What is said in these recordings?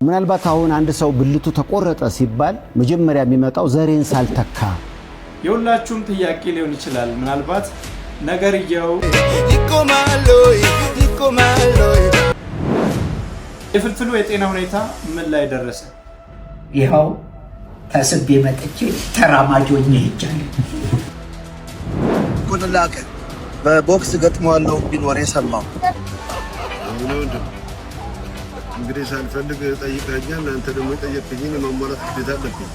ምናልባት አሁን አንድ ሰው ብልቱ ተቆረጠ ሲባል መጀመሪያ የሚመጣው ዘሬን ሳልተካ የሁላችሁም ጥያቄ ሊሆን ይችላል። ምናልባት ነገርየው የፍልፍሉ የጤና ሁኔታ ምን ላይ ደረሰ? ይኸው ተስቤ መጥቼ ተራማጅ ሆኜ ሄጃለሁ። ኩንላከ በቦክስ ገጥመዋለሁ ቢኖር የሰማው እንግዲህ ሳልፈልግ ጠይቀኛል። አንተ ደግሞ ጠየቅኝን ማሟላት ግዴታ አለብኝ።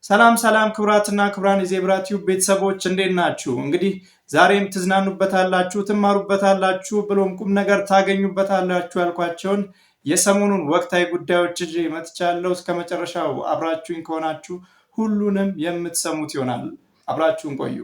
ሰላም ክቡራትና ክቡራን የዜብራ ቲዩብ ቤተሰቦች እንዴት ናችሁ? እንግዲህ ዛሬም ትዝናኑበታላችሁ፣ ትማሩበታላችሁ ብሎም ቁም ነገር ታገኙበታላችሁ ያልኳቸውን የሰሞኑን ወቅታዊ ጉዳዮች ይዤ መጥቻለሁ። እስከ መጨረሻው አብራችሁኝ ከሆናችሁ ሁሉንም የምትሰሙት ይሆናል። አብራችሁን ቆዩ።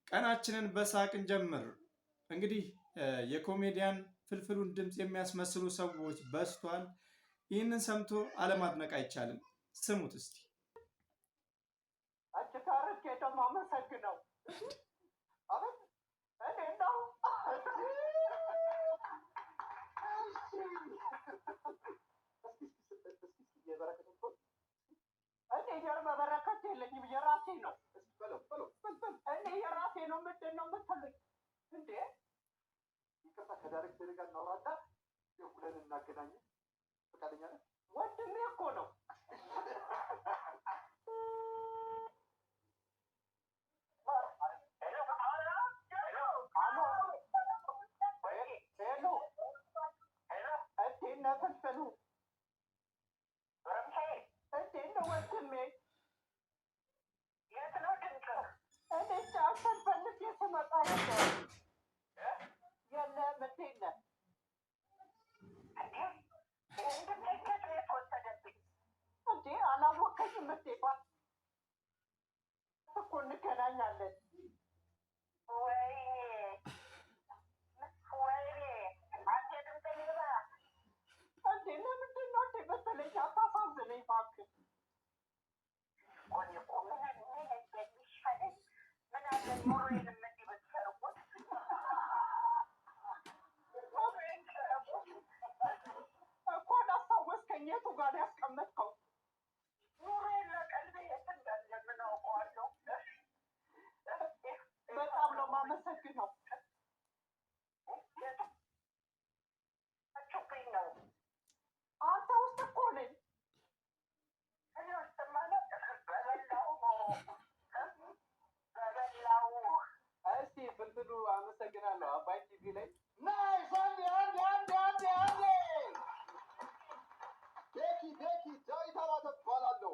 ቀናችንን በሳቅ እንጀምር። እንግዲህ የኮሜዲያን ፍልፍሉን ድምፅ የሚያስመስሉ ሰዎች በዝቷል። ይህንን ሰምቶ አለማድነቅ አይቻልም። ስሙት እስቲ። በረከት የለኝም የራሴ ነው። እኔ የራሴ ነው። ምንድን ነው የምትፈልግ እንዴ? ይቅርታ ከዳይሬክተር ጋር እናውራና ሁለን እናገናኝ። ፈቃደኛ ነህ? ወንድሜ እኮ ነው። እንገናኛለን። ለምንድን ነው በተለይ አታሳዝነኝ እባክህ። እኮ አላስታወስከኝ። የቱ ጋር ያስቀመጥከው? በጣም ነው የማመሰግነው። አንተ ውስጥ እኮ ነኝ። እስኪ ፍልፍሉ አመሰግናለሁ። አባይ ቲቪ ላይ ዳዊት አባተ እባላለሁ።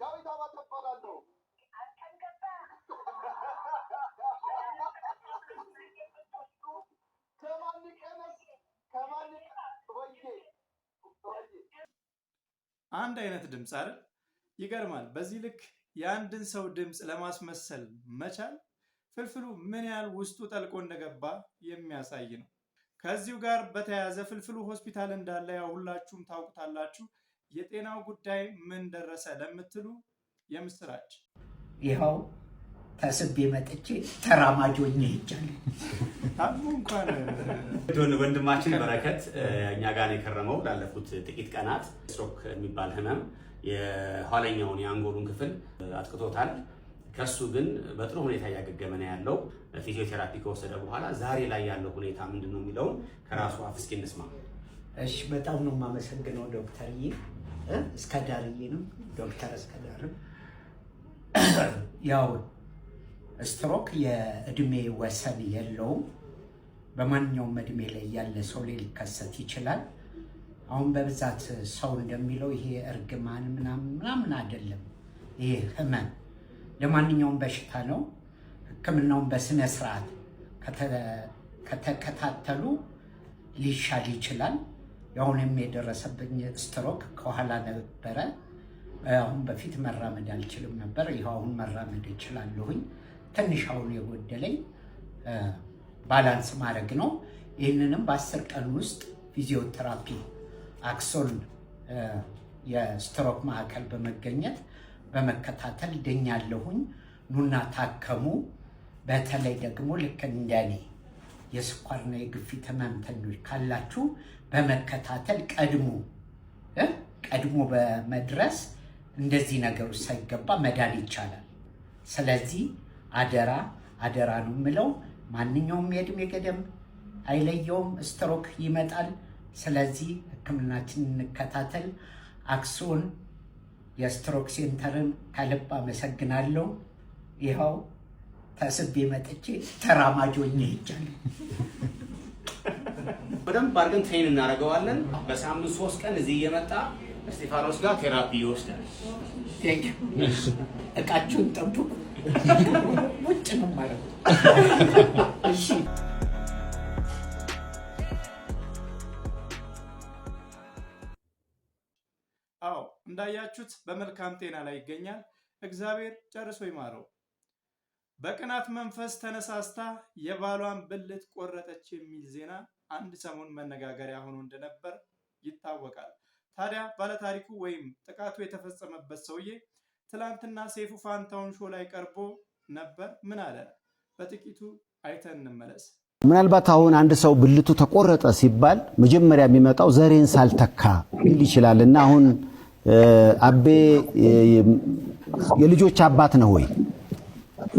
ዳዊት አባተ እባላለሁ። አንድ አይነት ድምፅ አይደል? ይገርማል። በዚህ ልክ የአንድን ሰው ድምፅ ለማስመሰል መቻል ፍልፍሉ ምን ያህል ውስጡ ጠልቆ እንደገባ የሚያሳይ ነው። ከዚሁ ጋር በተያያዘ ፍልፍሉ ሆስፒታል እንዳለ ያው ሁላችሁም ታውቁታላችሁ። የጤናው ጉዳይ ምን ደረሰ ለምትሉ የምስራች ይኸው ተስቤ መጥቼ ተራማጅ ሆኜ ሄጃለሁ። እንኳን ወንድማችን በረከት እኛ ጋር ነው የከረመው ላለፉት ጥቂት ቀናት። ስትሮክ የሚባል ህመም የኋለኛውን የአንጎሉን ክፍል አጥቅቶታል። ከሱ ግን በጥሩ ሁኔታ እያገገመ ነው ያለው። ፊዚዮቴራፒ ከወሰደ በኋላ ዛሬ ላይ ያለው ሁኔታ ምንድነው የሚለውን ከራሱ አፍ እስኪ እንስማ። እሺ፣ በጣም ነው የማመሰግነው ዶክተርዬ። እስከዳርዬ ነው ዶክተር እስከዳር። ያው ስትሮክ የእድሜ ወሰን የለውም። በማንኛውም እድሜ ላይ ያለ ሰው ላይ ሊከሰት ይችላል። አሁን በብዛት ሰው እንደሚለው ይሄ እርግማን ምናምን አይደለም። ይሄ ህመም ለማንኛውም በሽታ ነው። ሕክምናውን በስነ ስርዓት ከተከታተሉ ሊሻል ይችላል። አሁንም የደረሰብኝ ስትሮክ ከኋላ ነበረ። አሁን በፊት መራመድ አልችልም ነበር። ይሄው አሁን መራመድ እችላለሁኝ። ትንሽ አሁን የጎደለኝ ባላንስ ማድረግ ነው። ይህንንም በ10 ቀን ውስጥ ፊዚዮቴራፒ አክሶል የስትሮክ ማዕከል በመገኘት በመከታተል ድኛለሁኝ። ኑና ታከሙ። በተለይ ደግሞ ልክ እንደኔ የስኳርና የግፊት ህመምተኞች ካላችሁ በመከታተል ቀድሞ በመድረስ እንደዚህ ነገሮች ሳይገባ መዳን ይቻላል። ስለዚህ አደራ ነው የምለው። ማንኛውም የእድሜ ገደብ አይለየውም፣ ስትሮክ ይመጣል። ስለዚህ ህክምናችንን እንከታተል። አክሱን የስትሮክ ሴንተርን ከልብ አመሰግናለሁ። ይኸው ተስቤ መጥቼ ተራማጅ ሆኜ ሄጃለሁ። በደንብ አድርገን ትሬን እናደርገዋለን። በሳምንት 3 ቀን እዚህ እየመጣ እስጢፋኖስ ጋር ቴራፒ ይወስዳል። እቃችሁን ጠብቁ። ውጭ ነው ማለት ነው። እሺ አዎ እንዳያችሁት በመልካም ጤና ላይ ይገኛል። እግዚአብሔር ጨርሶ ይማረው። በቅናት መንፈስ ተነሳስታ የባሏን ብልት ቆረጠች የሚል ዜና አንድ ሰሞን መነጋገሪያ ሆኖ እንደነበር ይታወቃል። ታዲያ ባለታሪኩ ወይም ጥቃቱ የተፈጸመበት ሰውዬ ትላንትና ሰይፉ ፋንታሁን ሾው ላይ ቀርቦ ነበር። ምን አለ? በጥቂቱ አይተን እንመለስ። ምናልባት አሁን አንድ ሰው ብልቱ ተቆረጠ ሲባል መጀመሪያ የሚመጣው ዘሬን ሳልተካ ሊል ይችላል እና አሁን አቤ የልጆች አባት ነው ወይ?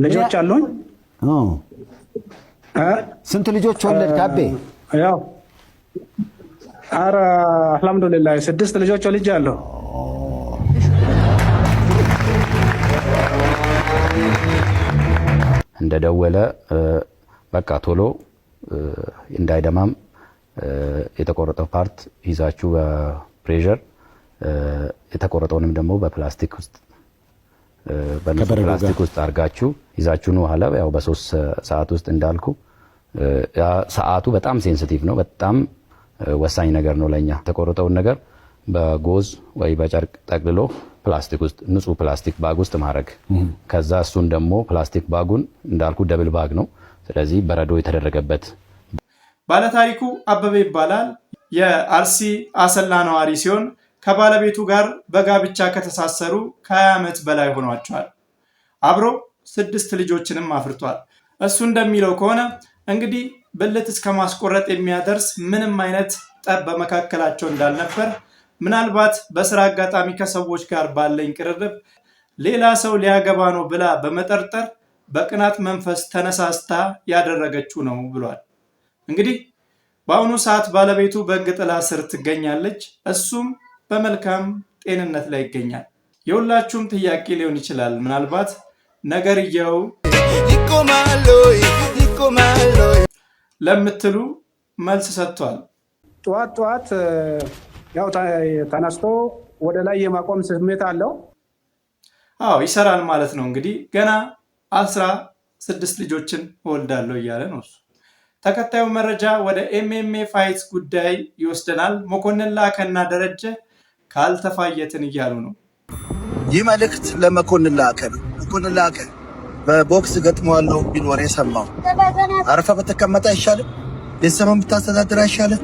ልጆች አሉኝ። ስንት ልጆች ወለድክ አቤ? ያው ኧረ አልሐምዱሊላህ 6 ልጆች ወልጃለሁ። እንደደወለ በቃ ቶሎ እንዳይደማም የተቆረጠው ፓርት ይዛችሁ በፕሬሸር የተቆረጠውንም ደግሞ በፕላስቲክ ውስጥ ፕላስቲክ ውስጥ አርጋችሁ ይዛችሁ ነው ኋላ ያው በ3 ሰዓት ውስጥ እንዳልኩ ሰዓቱ በጣም ሴንሲቲቭ ነው። በጣም ወሳኝ ነገር ነው ለኛ። የተቆረጠውን ነገር በጎዝ ወይ በጨርቅ ጠቅልሎ ፕላስቲክ ውስጥ ንጹህ ፕላስቲክ ባግ ውስጥ ማድረግ። ከዛ እሱን ደግሞ ፕላስቲክ ባጉን እንዳልኩ ደብል ባግ ነው። ስለዚህ በረዶ የተደረገበት። ባለታሪኩ አበበ ይባላል። የአርሲ አሰላ ነዋሪ ሲሆን ከባለቤቱ ጋር በጋብቻ ከተሳሰሩ ከ20 ዓመት በላይ ሆኗቸዋል። አብሮ 6 ልጆችንም አፍርቷል። እሱ እንደሚለው ከሆነ እንግዲህ ብልት እስከ ማስቆረጥ የሚያደርስ ምንም አይነት ጠብ በመካከላቸው እንዳልነበር፣ ምናልባት በስራ አጋጣሚ ከሰዎች ጋር ባለኝ ቅርርብ ሌላ ሰው ሊያገባ ነው ብላ በመጠርጠር በቅናት መንፈስ ተነሳስታ ያደረገችው ነው ብሏል። እንግዲህ በአሁኑ ሰዓት ባለቤቱ በሕግ ጥላ ስር ትገኛለች። እሱም በመልካም ጤንነት ላይ ይገኛል። የሁላችሁም ጥያቄ ሊሆን ይችላል ምናልባት ነገርየው ይቆማል ለምትሉ መልስ ሰጥቷል። ጠዋት ያው ተነስቶ ወደ ላይ የማቆም ስሜት አለው። አዎ ይሰራል ማለት ነው። እንግዲህ ገና 16 ልጆችን እወልዳለሁ እያለ ነው እሱ። ተከታዩ መረጃ ወደ ኤምኤምኤ ፋይት ጉዳይ ይወስደናል። መኮንን ላከና ደረጀ ካልተፋየትን እያሉ ነው። ይህ መልእክት ለመኮንን ላከ ነው። መኮንን ላከ በቦክስ ገጥመዋለሁ ቢኖር የሰማው አረፈ በተቀመጠ አይሻልም? ቤተሰብን ብታስተዳድር አይሻልም?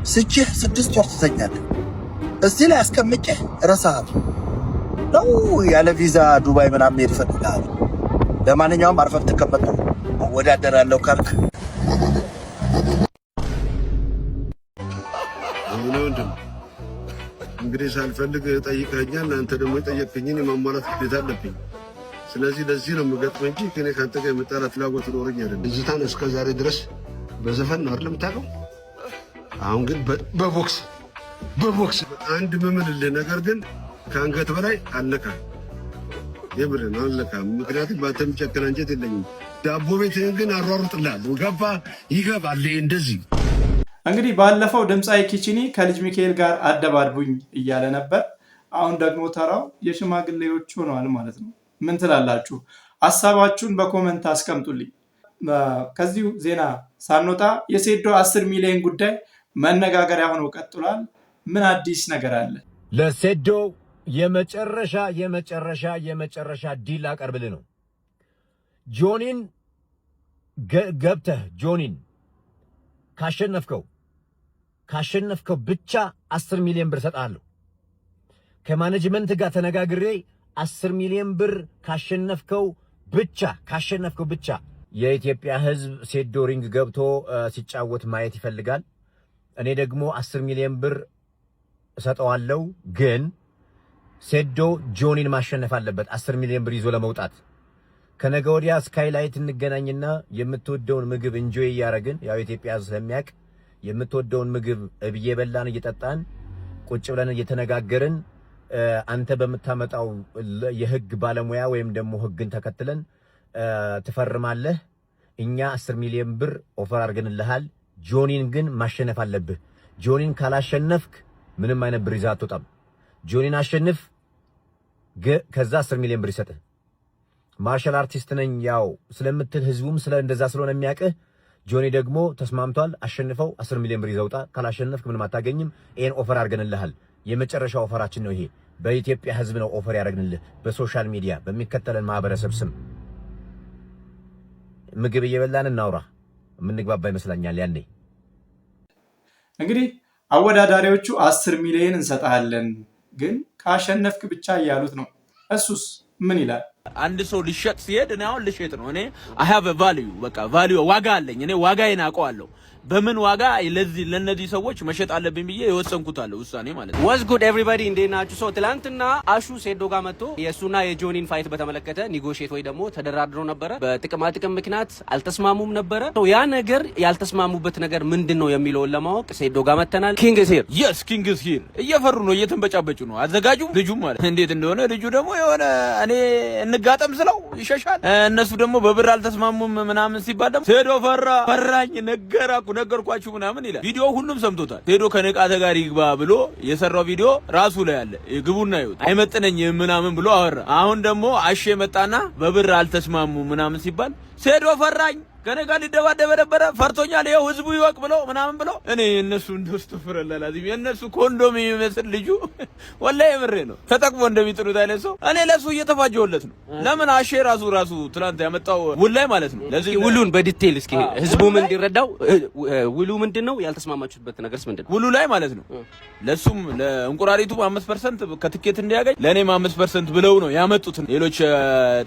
ስችህ 6 ወር ትተኛለህ። እዚህ ላይ አስቀምጬህ እረሳሃለሁ ነው ያለ ቪዛ ዱባይ ምናምን ሄድ ፈልጋለሁ። ለማንኛውም አርፈህ ብትቀመጥ እወዳደራለሁ ካልክ እንግዲህ ሳልፈልግ ጠይቀኛል። አንተ ደግሞ የጠየቅኝን የማሟላት ግዴታ አለብኝ። ስለዚህ ለዚህ ነው የምገጥመው እንጂ ከኔ ካንተ ጋር የመጣላት ፍላጎት ኖረኝ አይደለም። እዚታን እስከ ዛሬ ድረስ በዘፈን ነው አይደል የምታውቀው? አሁን ግን በቦክስ አንድ ምምልልህ ነገር ግን ከአንገት በላይ አለካ የምርን አለካ። ምክንያቱም በአንተ የሚጨክን አንጀት የለኝም። ዳቦ ቤትህን ግን አሯሩጥልሃለሁ። ገባ ይገባል እንደዚህ። እንግዲህ ባለፈው ድምፃዊ ኪችኒ ከልጅ ሚካኤል ጋር አደባድቡኝ እያለ ነበር። አሁን ደግሞ ተራው የሽማግሌዎች ሆነዋል ማለት ነው። ምን ትላላችሁ? ሀሳባችሁን በኮመንት አስቀምጡልኝ። ከዚሁ ዜና ሳንወጣ የሴዶ 10 ሚሊዮን ጉዳይ መነጋገሪያ ሆኖ ቀጥሏል። ምን አዲስ ነገር አለ? ለሴዶ የመጨረሻ ዲል አቀርብልህ ነው። ጆኒን ገብተህ ጆኒን ካሸነፍከው ብቻ 10 ሚሊዮን ብር ሰጣለሁ። ከማኔጅመንት ጋር ተነጋግሬ 10 ሚሊዮን ብር ካሸነፍከው ብቻ የኢትዮጵያ ህዝብ ሴዶ ሪንግ ገብቶ ሲጫወት ማየት ይፈልጋል። እኔ ደግሞ 10 ሚሊዮን ብር እሰጠዋለሁ። ግን ሴዶ ጆኒን ማሸነፍ አለበት 10 ሚሊዮን ብር ይዞ ለመውጣት። ከነገ ወዲያ ስካይላይት እንገናኝና የምትወደውን ምግብ እንጆይ ያረግን ያው ኢትዮጵያ ህዝብ ስለሚያውቅ የምትወደውን ምግብ እየበላን እየጠጣን ቁጭ ብለን እየተነጋገርን አንተ በመታመጣው የህግ ባለሙያ ወይም ደግሞ ህግን ተከትለን ትፈርማለህ። እኛ 10 ሚሊዮን ብር ኦፈር አድርገንልሃል። ጆኒን ግን ማሸነፍ አለብህ። ጆኒን ካላሸነፍክ ምንም አይነት ብር ይዘህ አትወጣም። ጆኒን አሸንፍ፣ ከዛ 10 ሚሊዮን ብር ይሰጥህ። ማርሻል አርቲስት ነኝ ያው ስለምትል ህዝቡም እንደዛ ስለሆነ የሚያውቅህ ጆኒ ደግሞ ተስማምቷል። አሸንፈው 10 ሚሊዮን ብር ይዘውጣ። ካላሸነፍክ ምንም አታገኝም። ይሄን ኦፈር አድርገንልሃል። የመጨረሻ ኦፈራችን ነው ይሄ። በኢትዮጵያ ህዝብ ነው ኦፈር ያደረግንልህ፣ በሶሻል ሚዲያ በሚከተለን ማህበረሰብ ስም። ምግብ እየበላን እናውራ፣ የምንግባባ ይመስለኛል። ያኔ እንግዲህ አወዳዳሪዎቹ 10 ሚሊዮን እንሰጣለን ግን ካሸነፍክ ብቻ እያሉት ነው። እሱስ ምን ይላል? አንድ ሰው ሊሸጥ ሲሄድ እኔ አሁን ልሸጥ ነው። እኔ I have a value በቃ ቫልዩ ዋጋ አለኝ። እኔ ዋጋዬን አውቀዋለሁ። በምን ዋጋ ለነዚህ ሰዎች መሸጥ አለብኝ ብዬ የወሰንኩታለሁ ውሳኔ ማለት ነው። Was good everybody እንዴት ናችሁ? ሶ ትላንትና አሹ ሴዶ ጋር መጥቶ የሱና የጆኒን ፋይት በተመለከተ ኒጎሼት ወይ ደግሞ ተደራድረው ነበረ። በጥቅማ ጥቅም ምክንያት አልተስማሙም ነበረ። ያ ነገር ያልተስማሙበት ነገር ምንድነው የሚለውን ለማወቅ ሴዶ ጋር መተናል። ኪንግ ኢዝ ሂር። yes ኪንግ ኢዝ ሂር። እየፈሩ ነው፣ እየተንበጫበጩ ነው። አዘጋጁ ልጁ ማለት እንዴት እንደሆነ ልጁ ደግሞ የሆነ እኔ እንጋጠም ስለው ይሸሻል። እነሱ ደግሞ በብር አልተስማሙም ምናምን ሲባል ደግሞ ሴዶ ፈራኝ ነገርኳችሁ ምናምን ይላል። ቪዲዮ ሁሉም ሰምቶታል። ሄዶ ከነቃተ ጋር ይግባ ብሎ የሰራው ቪዲዮ ራሱ ላይ አለ። ግቡና ይሁት አይመጥነኝም ምናምን ብሎ አወራ። አሁን ደግሞ አሼ መጣና በብር አልተስማሙ ምናምን ሲባል ሴዶ ፈራኝ ከኔ ጋር ሊደባደብ ነበረ ፈርቶኛል፣ ይኸው ህዝቡ ይወቅ ብሎ ምናምን ብሎ እኔ እነሱ እንደስተፈረላላ ዚህ የነሱ ኮንዶም የሚመስል ልጁ ወላሂ ምሬ ነው ተጠቅሞ እንደሚጥሉት አይነት ሰው እኔ ለሱ እየተፋጀውለት ነው። ለምን አሼ ራሱ ትላንት ያመጣው ውል ላይ ማለት ነው። ለዚህ ውሉን በዲቴል እስኪ ህዝቡም እንዲረዳው ውሉ ምንድነው? ያልተስማማችሁበት ነገርስ ምንድነው? ውሉ ላይ ማለት ነው ለሱም ለእንቁራሪቱ 5% ከትኬት እንዲያገኝ ለኔም 5% ብለው ነው ያመጡት። ሌሎች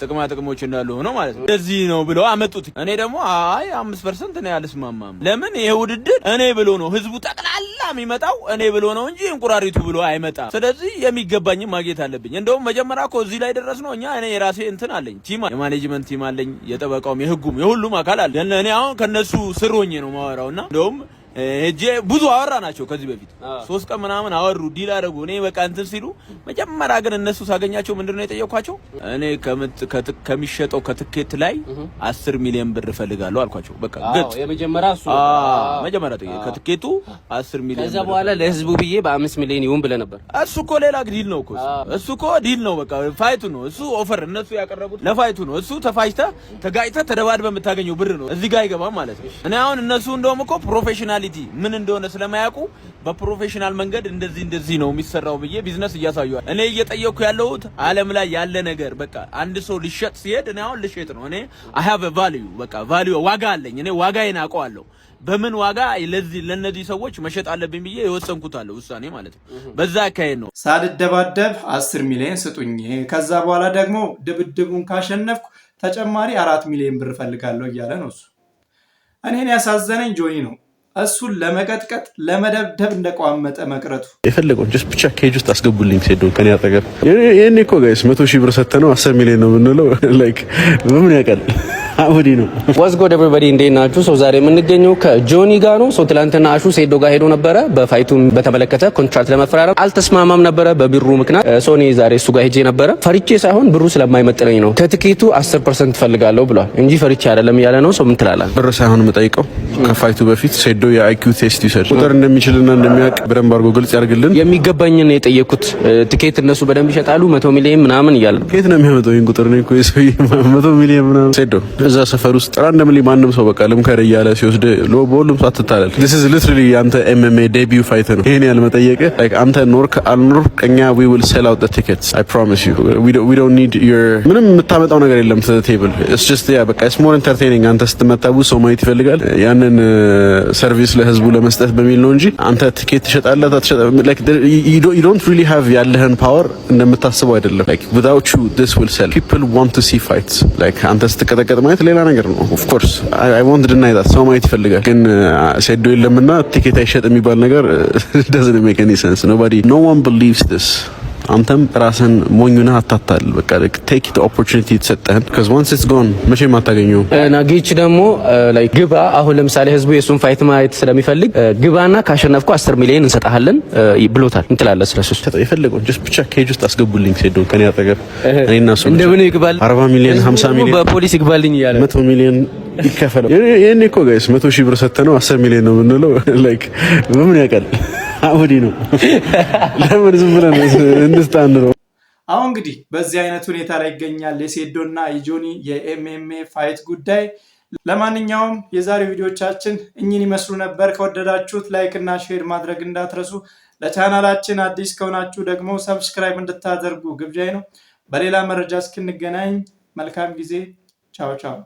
ጥቅማ ጥቅሞች እንዳሉ ሆኖ ማለት ነው እንደዚህ ነው ብለው አመጡት። እኔ ደግሞ አይ 5% ነው ያልስማማም። ለምን ይሄ ውድድር እኔ ብሎ ነው ህዝቡ ጠቅላላ የሚመጣው እኔ ብሎ ነው እንጂ እንቁራሪቱ ብሎ አይመጣም። ስለዚህ የሚገባኝ ማግኘት አለብኝ። እንደውም መጀመሪያ እኮ እዚህ ላይ ደረስነው እኛ እኔ የራሴ እንትን አለኝ ቲም፣ የማኔጅመንት ቲም አለኝ፣ የጠበቃውም የህጉም የሁሉም አካል አለ። እኔ አሁን ከነሱ ስር ሆኜ ነው ማወራውና እንደውም እጄ ብዙ አወራ ናቸው ከዚህ በፊት 3 ቀን ምናምን አወሩ ዲል አደረጉ። እኔ በቃ እንትን ሲሉ መጀመሪያ ግን እነሱ ሳገኛቸው ምንድነው የጠየኳቸው? እኔ ከሚሸጠው ከትኬት ላይ 10 ሚሊዮን ብር እፈልጋለሁ አልኳቸው። በቃ ግጥ የመጀመሪያ እሱ መጀመሪያ ከትኬቱ 10 ሚሊዮን ከዛ በኋላ ለህዝቡ ብዬ በ5 ሚሊዮን ይሁን ብለ ነበር። እሱ እኮ ሌላ ዲል ነው እኮ እሱ እኮ ዲል ነው። በቃ ፋይቱ ነው እሱ ኦፈር እነሱ ያቀረቡት ለፋይቱ ነው። እሱ ተፋይተ ተጋጭተ ተደባድበ የምታገኘው ብር ነው። እዚህ ጋር አይገባም ማለት ነው። እኔ አሁን እነሱ እንደውም እኮ ፕሮፌሽናል ምን እንደሆነ ስለማያውቁ በፕሮፌሽናል መንገድ እንደዚህ ነው የሚሰራው ብዬ ቢዝነስ እያሳዩዋል። እኔ እየጠየቅኩ ያለሁት ዓለም ላይ ያለ ነገር በቃ አንድ ሰው ሊሸጥ ሲሄድ እኔ አሁን ልሸጥ ነው። እኔ I have a value በቃ ቫልዩ ዋጋ አለኝ። እኔ ዋጋዬን አውቀዋለሁ። በምን ዋጋ ለነዚህ ሰዎች መሸጥ አለብኝ ብዬ የወሰንኩታለሁ ውሳኔ ማለት ነው። በዛ አካሄድ ነው ሳልደባደብ 10 ሚሊዮን ስጡኝ፣ ከዛ በኋላ ደግሞ ድብድቡን ካሸነፍኩ ተጨማሪ 4 ሚሊዮን ብር ፈልጋለሁ እያለ ነው እሱ። እኔን ያሳዘነኝ ጆኒ ነው። እሱን ለመቀጥቀጥ ለመደብደብ እንደቋመጠ መቅረቱ የፈለገው ጀስት ብቻ ኬጅ ውስጥ አስገቡልኝ ሴዶ ከኔ አጠገብ። ይሄኔ እኮ ጋይስ 100,000 ብር ሰተነው 10 ሚሊዮን ነው የምንለው። ላይክ በምን ያውቃል? አውዲ ነው። Was good everybody እንዴት ናችሁ? ሶ ዛሬ የምንገኘው ከጆኒ ጋር ነው። ሶ ትላንትና አሹ ሴዶ ጋር ሄዶ ነበረ በፋይቱን በተመለከተ ኮንትራክት ለመፈራረም አልተስማማም ነበረ በብሩ ምክንያት። ሶ እኔ ዛሬ እሱ ጋር ሄጄ ነበረ። ፈርቼ ሳይሆን ብሩ ስለማይመጥነኝ ነው ከትኬቱ 10% ፈልጋለሁ ብሏል እንጂ ፈርቼ አይደለም እያለ ነው። ሶ ምን ትላለህ? ብር ሳይሆን የምጠይቀው ከፋይቱ በፊት ሴዶ የአይኪው ቴስት ይሰድ ቁጥር እንደሚችልና እንደሚያውቅ በደንብ አድርጎ ግልጽ ያርግልን። የሚገባኝን የጠየኩት ትኬት እነሱ በደንብ ይሸጣሉ 100 ሚሊዮን ምናምን እያለ ነው። ከየት ነው የሚያመጣው ይሄን ቁጥር? ነው እኮ የሰውዬ 100 ሚሊዮን ምናምን ሴዶ እዛ ሰፈር ውስጥ ራንደምሊ ማንም ሰው በቃ ልምከር እያለ ሲወስድ በሁሉም ሰው አትታለል። this is literally አንተ MMA debut fight ነው። ይሄን ያህል መጠየቅህ like አንተ ኖርክ አልኖርክ እኛ we will sell out the tickets I promise you we don't need your ምንም የምታመጣው ነገር የለም to the table it's just yeah በቃ it's more entertaining አንተ ስትመታቡ ሰው ማየት ይፈልጋል ያንን ሰርቪስ ለህዝቡ ለመስጠት በሚል ነው እንጂ አንተ ቲኬት ትሸጣለህ like you don't really have ያለህን ፓወር እንደምታስበው አይደለም like without you this will sell people want to see fights like አንተ ስትቀጠቀጥ ማየት ሌላ ነገር ነው of course I won't deny that ሰው ማየት ይፈልጋል ግን ሴዶ የለምና ቲኬት አይሸጥ የሚባል ነገር doesn't make any sense no one believes this አንተም ራስን ሞኙና አታታል በቃ take the opportunity ተሰጠህን because once it's gone መቼም አታገኘው ናጊች ደግሞ like ግባ አሁን ለምሳሌ ህዝቡ የሱን ፋይት ማየት ስለሚፈልግ ግባና ካሸነፍኩ 10 ሚሊዮን እንሰጣለን ብሎታል እንትላለህ ስለሱ የፈለገው just ብቻ ኬጅ ውስጥ አስገቡልኝ ሴዶ ከኔ አጠገብ እኔና እሱ እንደምን ይግባል 40 ሚሊዮን 50 ሚሊዮን በፖሊስ ይግባልኝ ይያለ 100 ሚሊዮን ይከፈለው የኔ እኮ ጋይስ 100 ሺህ ብር ሰጥተነው 10 ሚሊዮን ነው የምንለው like ምን ያውቃል አውዲ ነው ለምን ዝም ብለን እንስታንረው አሁን እንግዲህ በዚህ አይነት ሁኔታ ላይ ይገኛል የሴዶና የጆኒ የኤምኤምኤ ፋይት ጉዳይ። ለማንኛውም የዛሬው ቪዲዮቻችን እኚህን ይመስሉ ነበር። ከወደዳችሁት ላይክ እና ሼር ማድረግ እንዳትረሱ። ለቻናላችን አዲስ ከሆናችሁ ደግሞ ሰብስክራይብ እንድታደርጉ ግብዣይ ነው። በሌላ መረጃ እስክንገናኝ መልካም ጊዜ። ቻው ቻው።